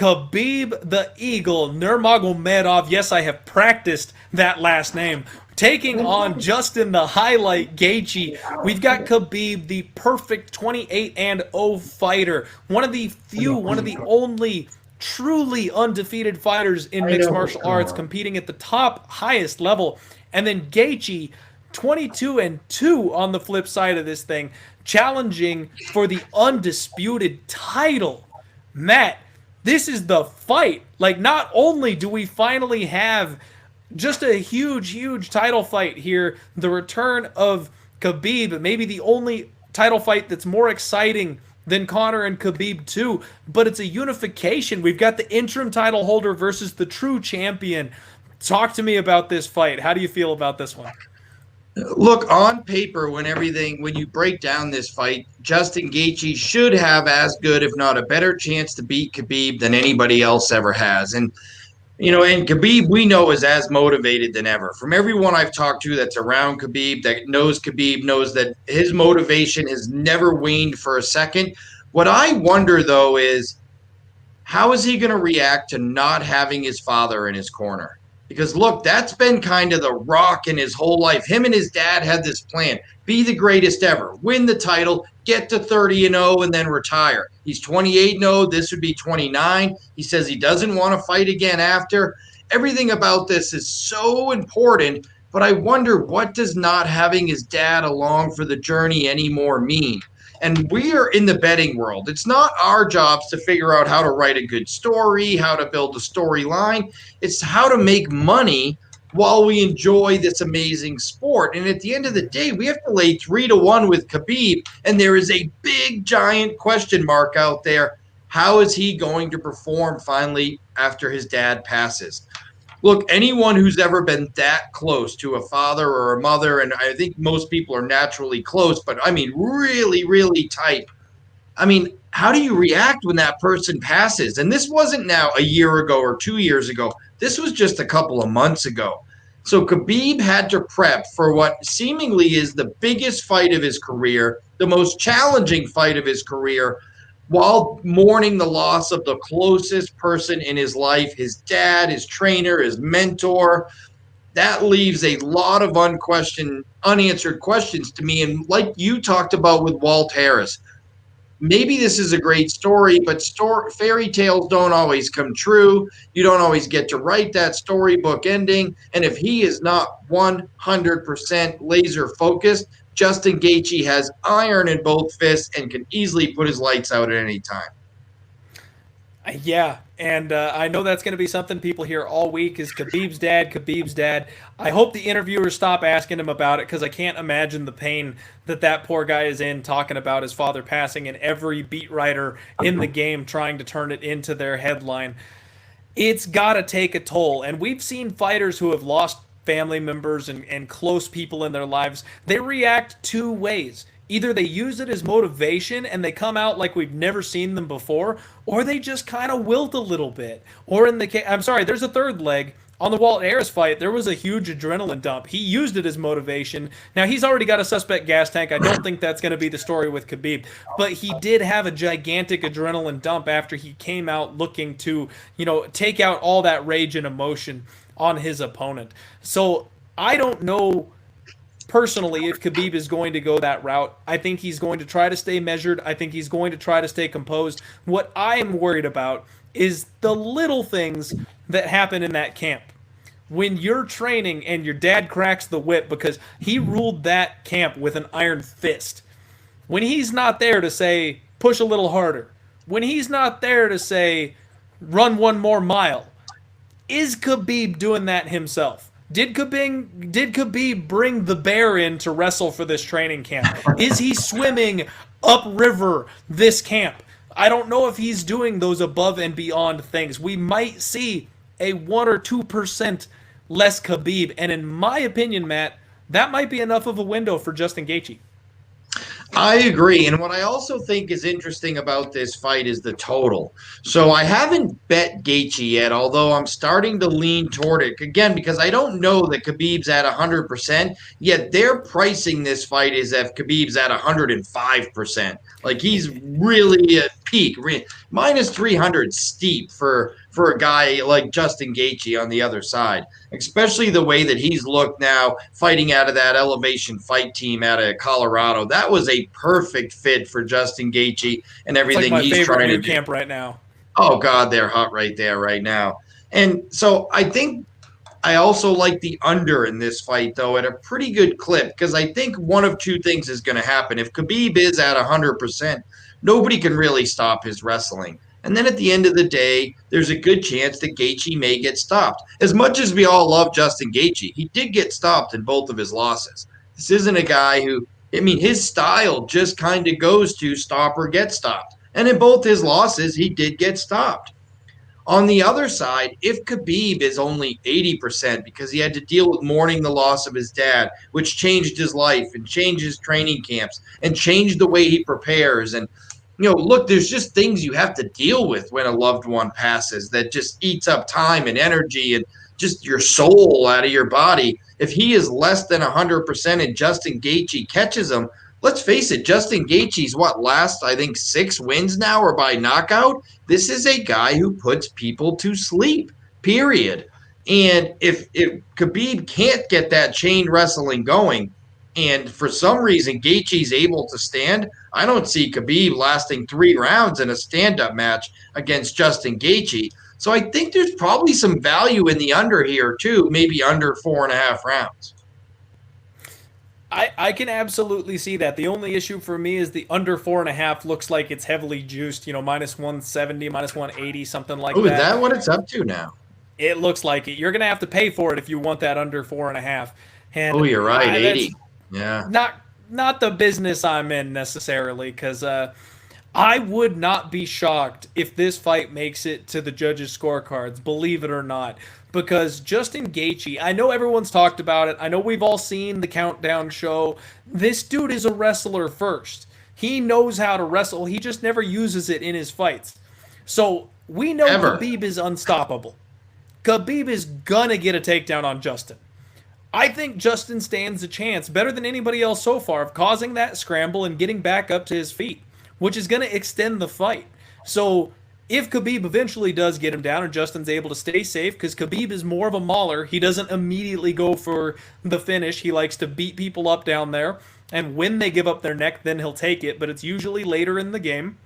Khabib the Eagle Nurmagomedov. Yes, I have practiced that last name. Taking on Justin the Highlight Gaethje. We've got Khabib, the perfect 28-0 fighter. One of the few, one of the only truly undefeated fighters in mixed martial arts, competing at the top, highest level. And then Gaethje, 22-2 on the flip side of this thing, challenging for the undisputed title. Matt, this is the fight. Like, not only do we finally have just a huge title fight here, the return of Khabib, maybe the only title fight that's more exciting than Conor and Khabib too, but it's a unification. We've got the interim title holder versus the true champion. Talk to me about this fight. How do you feel about this one? Look, on paper, when you break down this fight, Justin Gaethje should have as good, if not a better chance to beat Khabib than anybody else ever has. And Khabib, we know, is as motivated than ever. From everyone I've talked to that's around Khabib, that knows Khabib, knows that his motivation has never waned for a second. What I wonder, though, is how is he going to react to not having his father in his corner? Because, look, that's been kind of the rock in his whole life. Him and his dad had this plan. Be the greatest ever. Win the title. Get to 30-0 and then retire. He's 28-0. This would be 29. He says he doesn't want to fight again after. Everything about this is so important, but I wonder, what does not having his dad along for the journey anymore mean? And we are in the betting world. It's not our jobs to figure out how to write a good story, how to build a storyline. It's how to make money while we enjoy this amazing sport. And at the end of the day, we have to lay 3-1 with Khabib, and there is a big, giant question mark out there. How is he going to perform finally after his dad passes? Look, anyone who's ever been that close to a father or a mother, and I think most people are naturally close, but I mean really, really tight. I mean, how do you react when that person passes? And this wasn't now a year ago or 2 years ago. This was just a couple of months ago. So Khabib had to prep for what seemingly is the biggest fight of his career, the most challenging fight of his career, while mourning the loss of the closest person in his life, his dad, his trainer, his mentor. That leaves a lot of unanswered questions to me. And like you talked about with Walt Harris, maybe this is a great story, but fairy tales don't always come true. You don't always get to write that storybook ending. And if he is not 100% laser focused, Justin Gaethje has iron in both fists and can easily put his lights out at any time. Yeah, and I know that's going to be something people hear all week is Khabib's dad. I hope the interviewers stop asking him about it, because I can't imagine the pain that poor guy is in, talking about his father passing, and every beat writer in the game trying to turn it into their headline. It's got to take a toll, and we've seen fighters who have lost family members and close people in their lives. They react two ways. Either they use it as motivation and they come out like we've never seen them before, or they just kind of wilt a little bit. Or there's a third leg. On the Walt Harris fight, there was a huge adrenaline dump. He used it as motivation. Now, he's already got a suspect gas tank. I don't think that's going to be the story with Khabib. But he did have a gigantic adrenaline dump after he came out looking to, take out all that rage and emotion on his opponent. So I don't know personally if Khabib is going to go that route. I think he's going to try to stay measured. I think he's going to try to stay composed. What I am worried about is the little things that happen in that camp. When you're training and your dad cracks the whip, because he ruled that camp with an iron fist. When he's not there to say, push a little harder. When he's not there to say, run one more mile. Is Khabib doing that himself? Did Khabib bring the bear in to wrestle for this training camp? Is he swimming upriver this camp? I don't know if he's doing those above and beyond things. We might see a 1 or 2% less Khabib. And in my opinion, Matt, that might be enough of a window for Justin Gaethje. I agree. And what I also think is interesting about this fight is the total. So I haven't bet Gaethje yet, although I'm starting to lean toward it. Again, because I don't know that Khabib's at 100%, yet they're pricing this fight as if Khabib's at 105%. Like, he's really peak. Minus 300 steep for a guy like Justin Gaethje on the other side, especially the way that he's looked now fighting out of that Elevation Fight team out of Colorado. That was a perfect fit for Justin Gaethje and It's like everything my he's favorite trying to new do. camp right now. Oh, God, they're hot right there right now. And so I think I also like the under in this fight, though, at a pretty good clip, because I think one of two things is going to happen. If Khabib is at 100%, nobody can really stop his wrestling. And then at the end of the day, there's a good chance that Gaethje may get stopped. As much as we all love Justin Gaethje, he did get stopped in both of his losses. This isn't a guy who, I mean, his style just kind of goes to stop or get stopped. And in both his losses, he did get stopped. On the other side, if Khabib is only 80% because he had to deal with mourning the loss of his dad, which changed his life and changed his training camps and changed the way he prepares. And, look, there's just things you have to deal with when a loved one passes that just eats up time and energy and just your soul out of your body. If he is less than 100% and Justin Gaethje catches him, let's face it, Justin Gaethje's last, I think, 6 wins now or by knockout. This is a guy who puts people to sleep, period. And if Khabib can't get that chain wrestling going, and for some reason Gaethje's able to stand, I don't see Khabib lasting 3 rounds in a stand-up match against Justin Gaethje. So I think there's probably some value in the under here, too, maybe under 4.5 rounds. I can absolutely see that. The only issue for me is the under 4.5 looks like it's heavily juiced, minus 170, minus 180, something like that. Oh, is that what it's up to now? It looks like it. You're going to have to pay for it if you want that under 4.5. And oh, you're right, 80. Yeah. Not the business I'm in necessarily, because I would not be shocked if this fight makes it to the judges' scorecards, believe it or not. Because Justin Gaethje, I know everyone's talked about it. I know we've all seen the countdown show. This dude is a wrestler first. He knows how to wrestle. He just never uses it in his fights. So we know Khabib is unstoppable. Khabib is gonna get a takedown on Justin. I think Justin stands a chance, better than anybody else so far, of causing that scramble and getting back up to his feet, which is going to extend the fight. So if Khabib eventually does get him down and Justin's able to stay safe, because Khabib is more of a mauler, he doesn't immediately go for the finish. He likes to beat people up down there, and when they give up their neck, then he'll take it, but it's usually later in the game.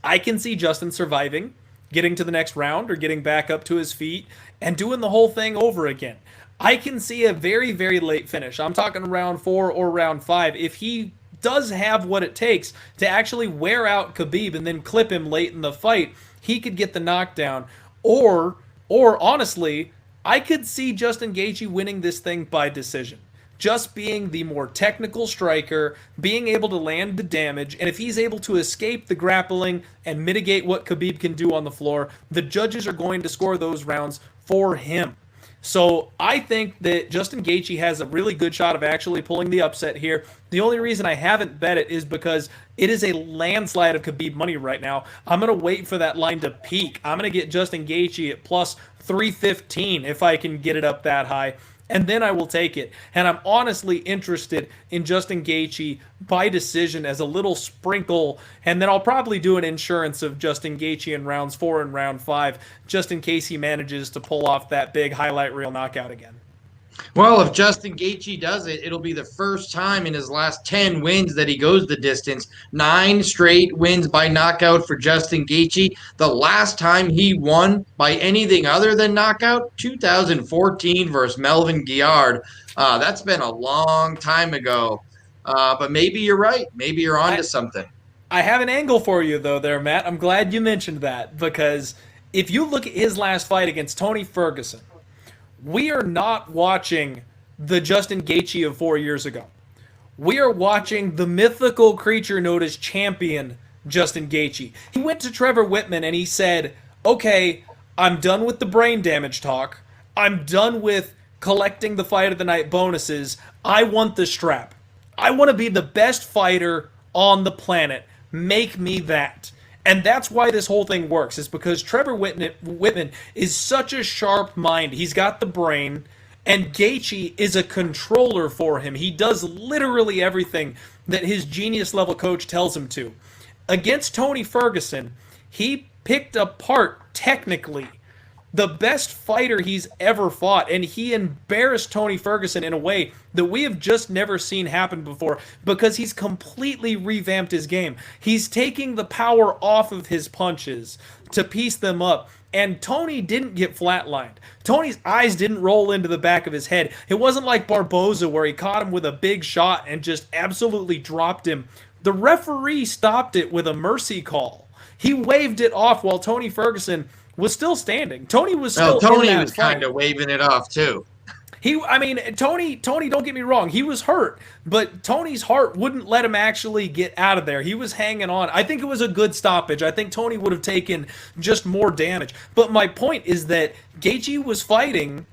I can see Justin surviving, getting to the next round or getting back up to his feet and doing the whole thing over again. I can see a very, very late finish. I'm talking round 4 or round 5. If he does have what it takes to actually wear out Khabib and then clip him late in the fight, he could get the knockdown. Or honestly, I could see Justin Gaethje winning this thing by decision. Just being the more technical striker, being able to land the damage, and if he's able to escape the grappling and mitigate what Khabib can do on the floor, the judges are going to score those rounds for him. So I think that Justin Gaethje has a really good shot of actually pulling the upset here. The only reason I haven't bet it is because it is a landslide of Khabib money right now. I'm going to wait for that line to peak. I'm going to get Justin Gaethje at plus 315 if I can get it up that high. And then I will take it. And I'm honestly interested in Justin Gaethje by decision as a little sprinkle. And then I'll probably do an insurance of Justin Gaethje in rounds 4 and round 5, just in case he manages to pull off that big highlight reel knockout again. Well, if Justin Gaethje does it, it'll be the first time in his last 10 wins that he goes the distance. 9 straight wins by knockout for Justin Gaethje. The last time he won by anything other than knockout, 2014 versus Melvin Guillard. That's been a long time ago. But maybe you're right. Maybe you're onto something. I have an angle for you, though, there, Matt. I'm glad you mentioned that, because if you look at his last fight against Tony Ferguson, we are not watching the Justin Gaethje of 4 years ago. We are watching the mythical creature known as champion Justin Gaethje. He went to Trevor Whitman and he said, okay, I'm done with the brain damage talk. I'm done with collecting the fight of the night bonuses. I want the strap. I want to be the best fighter on the planet. Make me that. And that's why this whole thing works, is because Trevor Whitman is such a sharp mind. He's got the brain, and Gaethje is a controller for him. He does literally everything that his genius-level coach tells him to. Against Tony Ferguson, he picked apart technically the best fighter he's ever fought, and he embarrassed Tony Ferguson in a way that we have just never seen happen before because he's completely revamped his game. He's taking the power off of his punches to piece them up, and Tony didn't get flatlined. Tony's eyes didn't roll into the back of his head. It wasn't like Barboza where he caught him with a big shot and just absolutely dropped him. The referee stopped it with a mercy call. He waved it off while Tony Ferguson was still standing. Tony was still Tony in that was fight. kind of waving it off too. Tony, don't get me wrong, he was hurt, but Tony's heart wouldn't let him actually get out of there. He was hanging on. I think it was a good stoppage. I think Tony would have taken just more damage. But my point is that Gaethje was fighting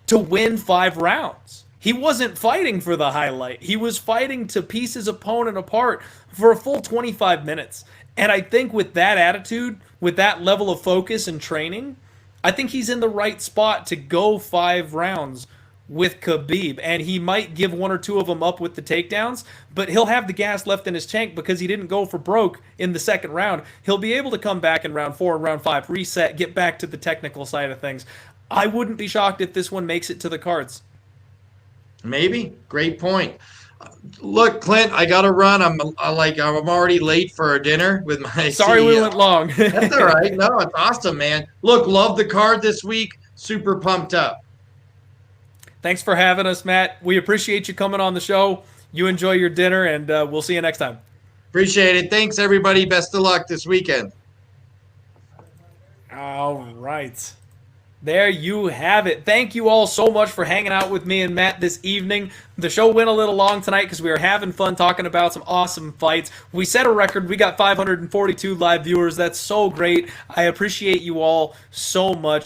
to win 5 rounds. He wasn't fighting for the highlight. He was fighting to piece his opponent apart for a full 25 minutes. And I think with that attitude, with that level of focus and training, I think he's in the right spot to go 5 rounds with Khabib. And he might give 1 or 2 of them up with the takedowns, but he'll have the gas left in his tank because he didn't go for broke in the second round. He'll be able to come back in round 4 and round 5, reset, get back to the technical side of things. I wouldn't be shocked if this one makes it to the cards. Maybe. Great point. Look, Clint, I gotta run. I'm already late for dinner with my Sorry CEO. we went long. That's all right. No, it's awesome, man. Look, love the card this week. Super pumped up. Thanks for having us, Matt. We appreciate you coming on the show. You enjoy your dinner, and we'll see you next time. Appreciate it. Thanks, everybody. Best of luck this weekend. All right. There you have it. Thank you all so much for hanging out with me and Matt this evening. The show went a little long tonight because we were having fun talking about some awesome fights. We set a record. We got 542 live viewers. That's so great. I appreciate you all so much.